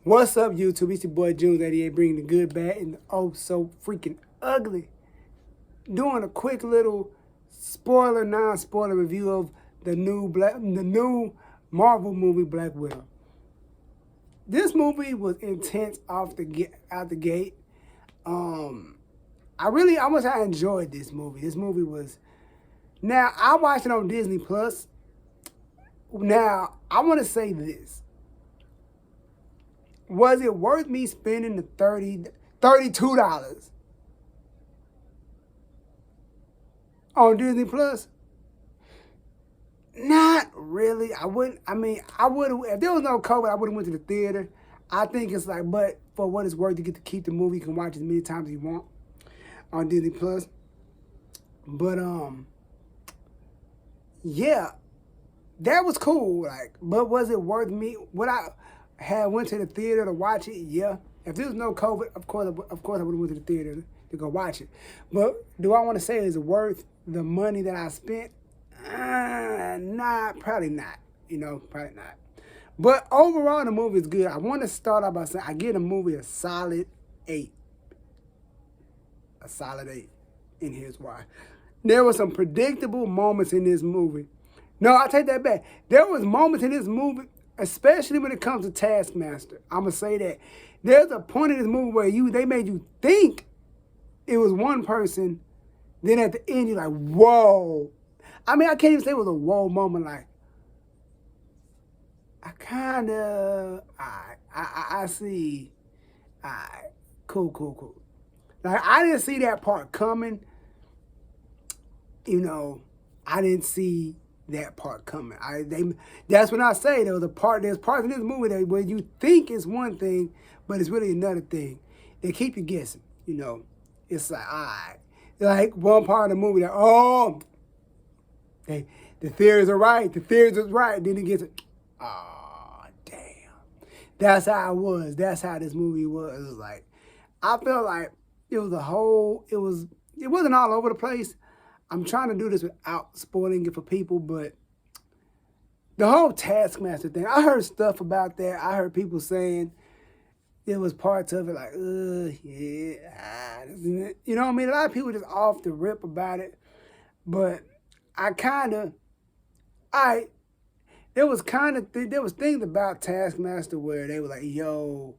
What's up, YouTube? It's your boy Junes88 bringing the good, bad, and the oh so freaking ugly. Doing a quick little spoiler, non-spoiler review of the new Marvel movie Black Widow. This movie was intense out the gate. I must have enjoyed this movie. This movie was. Now I watched it on Disney Plus. Now I want to say this. Was it worth me spending the $32 on Disney Plus? Not really. I wouldn't. I mean, I would have. If there was no COVID, I would have went to the theater. I think it's like, but for what it's worth, you get to keep the movie. You can watch it as many times as you want on Disney Plus. But yeah, that was cool. Like, but was it worth me? Would I have went to the theater to watch it? Yeah. If there was no COVID, of course, I would have went to the theater to go watch it. But do I want to say is it worth the money that I spent? Probably not. Probably not. But overall, the movie is good. I want to start off by saying I give the movie a solid 8. A solid 8. And here's why. There were some predictable moments in this movie. No, I take that back. There was moments in this movie, especially when it comes to Taskmaster. I'm going to say that. There's a point in this movie where they made you think it was one person. Then at the end, you're like, whoa. I mean, I can't even say it was a whoa moment. Like, I kind of, I see. All right, cool. Like, I didn't see that part coming. I didn't see that part coming. That's when I say there's parts in this movie that where you think it's one thing, but it's really another thing. They keep you guessing. It's like, all right. Like one part of the movie that, the theories are right. The theories are right. Then it gets, oh, damn. That's how it was. That's how this movie was. It was like, I felt like it wasn't all over the place. I'm trying to do this without spoiling it for people, but the whole Taskmaster thing, I heard stuff about that. I heard people saying there was parts of it like, yeah, you know what I mean? A lot of people just off the rip about it, but there was things about Taskmaster where they were like, yo,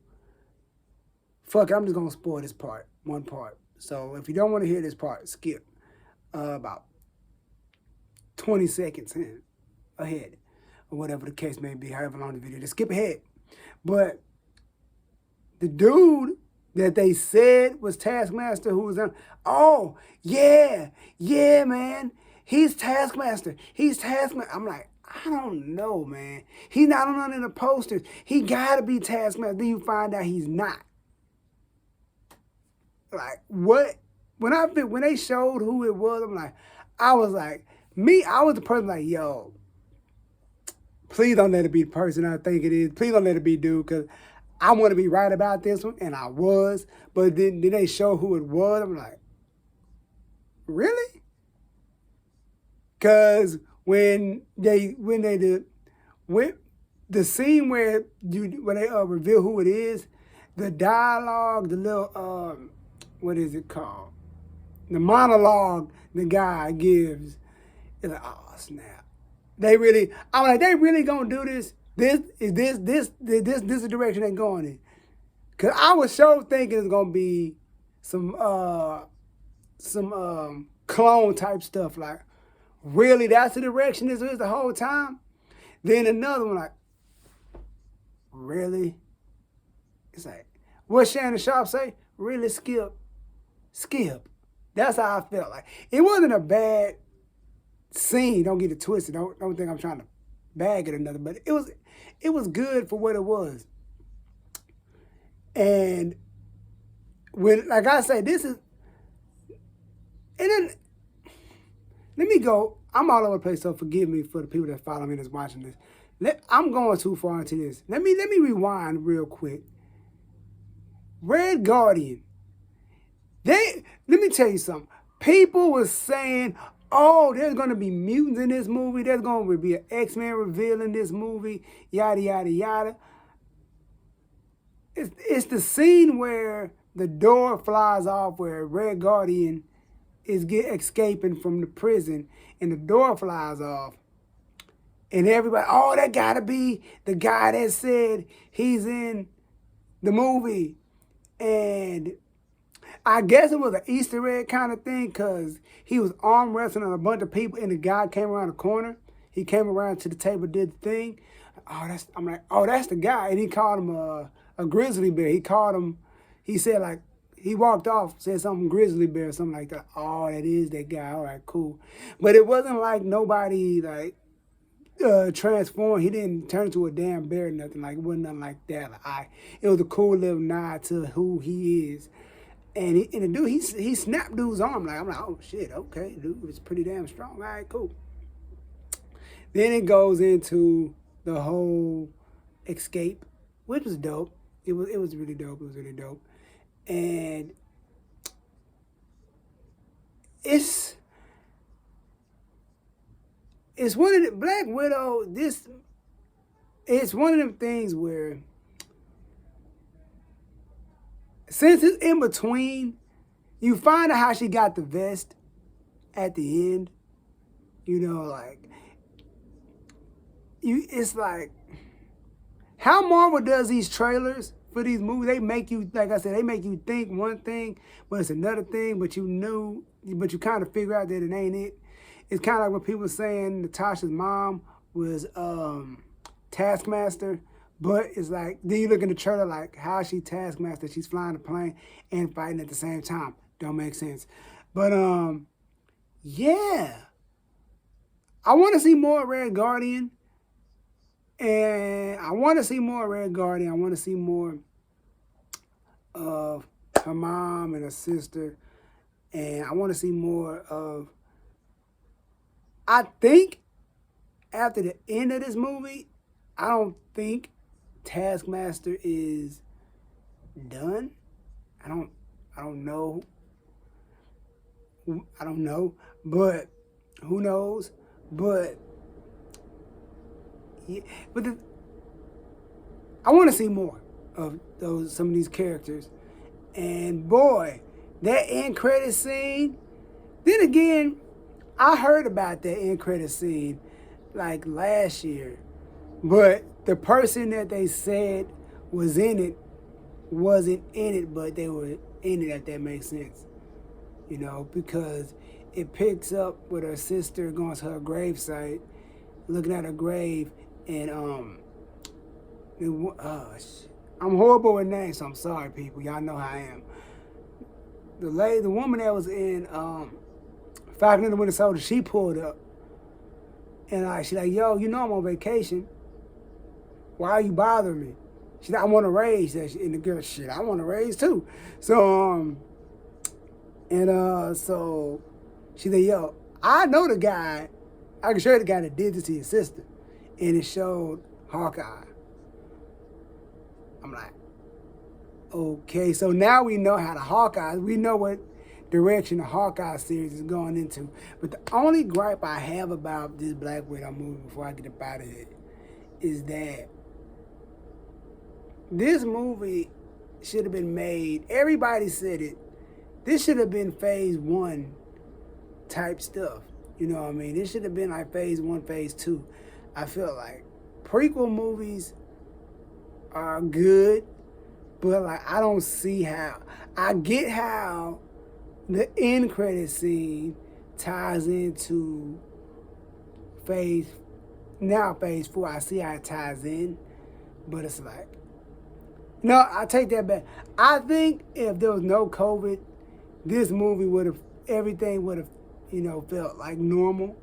fuck it, I'm just gonna spoil this one part. So if you don't want to hear this part, skip about 20 seconds ahead, or whatever the case may be, however long the video, just skip ahead. But the dude that they said was Taskmaster, who was on, oh, yeah, man, he's Taskmaster. I'm like, I don't know, man. He's not on none of the posters. He gotta be Taskmaster. Then you find out he's not. Like, what? When they showed who it was, I was the person like, yo, please don't let it be the person I think it is. Please don't let it be dude, because I want to be right about this one, and I was. But then they show who it was. I'm like, really? Because when the scene where they reveal who it is, the dialogue, the little what is it called? The monologue the guy gives, it's like, oh snap. I'm like, they really gonna do this? This is the direction they're going in. Cause I was sure thinking it's gonna be some clone type stuff. Like, really, that's the direction this is the whole time? Then another one like, really? It's like, what Shannon Sharp say? Really, Skip. That's how I felt. Like, it wasn't a bad scene. Don't get it twisted. Don't think I'm trying to bag it or nothing. But it was good for what it was. And when, like I say, this is, and then let me go. I'm all over the place, so forgive me for the people that follow me that's watching this. I'm going too far into this. Let me rewind real quick. Red Guardian. Let me tell you something. People were saying, oh, there's going to be mutants in this movie. There's going to be an X-Men reveal in this movie. Yada, yada, yada. It's the scene where the door flies off, where Red Guardian is escaping from the prison, and the door flies off, and everybody, oh, that gotta be the guy that said he's in the movie, and I guess it was an Easter egg kind of thing because he was arm wrestling on a bunch of people, and the guy came around the corner. He came around to the table, did the thing. I'm like, oh, that's the guy, and he called him a grizzly bear. He called him. He said like he walked off, said something grizzly bear or something like that. Oh, that is that guy. All right, cool. But it wasn't like nobody like transformed. He didn't turn into a damn bear or nothing. Like it wasn't nothing like that. It was a cool little nod to who he is. And the dude, he snapped dude's arm. I'm like, oh shit, okay, dude, it's pretty damn strong. All right, cool. Then it goes into the whole escape, which was dope. It was really dope. It was really dope. And it's one of the Black Widow, it's one of them things where since it's in between, you find out how she got the vest at the end. You know, like it's like how Marvel does these trailers for these movies. They make you, like I said, they make you think one thing, but it's another thing. But you kind of figure out that it ain't it. It's kind of like when people saying Natasha's mom was Taskmaster, but it's like then you look in the trailer like how is she Taskmaster? She's flying a plane and fighting at the same time. Don't make sense. But yeah, I want to see more Red Guardian. And I want to see more Red Guardian. I want to see more of her mom and her sister. And I want to see more of... I think after the end of this movie, I don't think Taskmaster is done. I don't know. I don't know. But who knows? But... yeah, but I want to see more of some of these characters, and boy, that end credit scene. Then again, I heard about that end credit scene like last year, but the person that they said was in it wasn't in it, but they were in it. If that makes sense, you know, because it picks up with her sister going to her gravesite, looking at her grave. And I'm horrible with names, so I'm sorry, people. Y'all know how I am. The woman that was in Falcon and the Winter Soldier, she pulled up, and she's like, "Yo, you know I'm on vacation. Why are you bothering me?" She's like, "I want a raise." And the girl, "Shit, I want a raise too." So so she said, "Yo, I know the guy. I can show you the guy that did this to your sister." And it showed Hawkeye. I'm like, okay, so now we know how the Hawkeye, we know what direction the Hawkeye series is going into. But the only gripe I have about this Black Widow movie before I get up out of it is that this movie should have been made, everybody said it, this should have been phase 1 type stuff. You know what I mean? This should have been like phase 1, phase 2. I feel like prequel movies are good, but like I don't see how. I get how the end credit scene ties into phase 4. I see how it ties in, but it's like, no, I take that back. I think if there was no COVID, this movie everything would have, you know, felt like normal.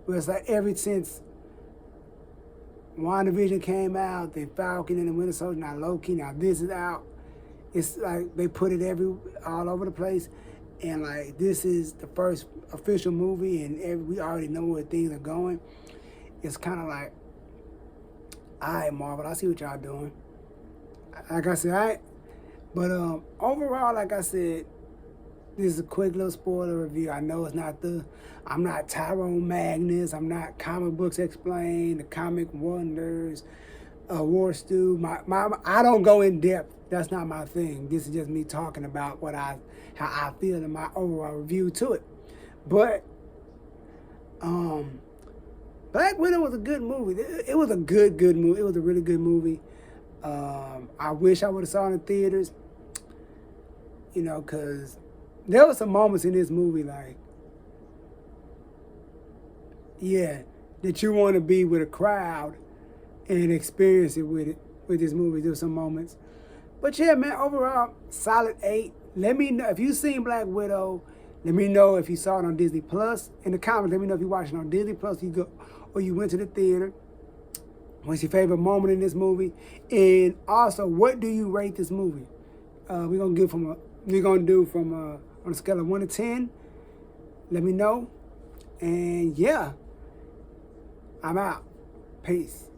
But it's like ever since WandaVision came out, then Falcon and the Winter Soldier, now Loki, now this is out. It's like they put it all over the place. And like this is the first official movie and we already know where things are going. It's kind of like, all right, Marvel, I see what y'all doing. Like I said, all right. But overall, like I said, this is a quick little spoiler review. I know I'm not Tyrone Magnus. I'm not Comic Books Explained, the Comic Wonders. a war stew. I don't go in depth. That's not my thing. This is just me talking about how I feel in my overall review to it. But Black Widow was a good movie. It was a good movie. It was a really good movie. I wish I would have saw it in theaters. Because there were some moments in this movie that you want to be with a crowd and experience it with this movie. There were some moments. But yeah, man, overall, solid 8. Let me know if you've seen Black Widow. Let me know if you saw it on Disney Plus. In the comments, let me know if you watched it on Disney Plus or you went to the theater. What's your favorite moment in this movie? And also, what do you rate this movie? We're gonna do from on a scale of 1 to 10. Let me know. And yeah, I'm out. Peace.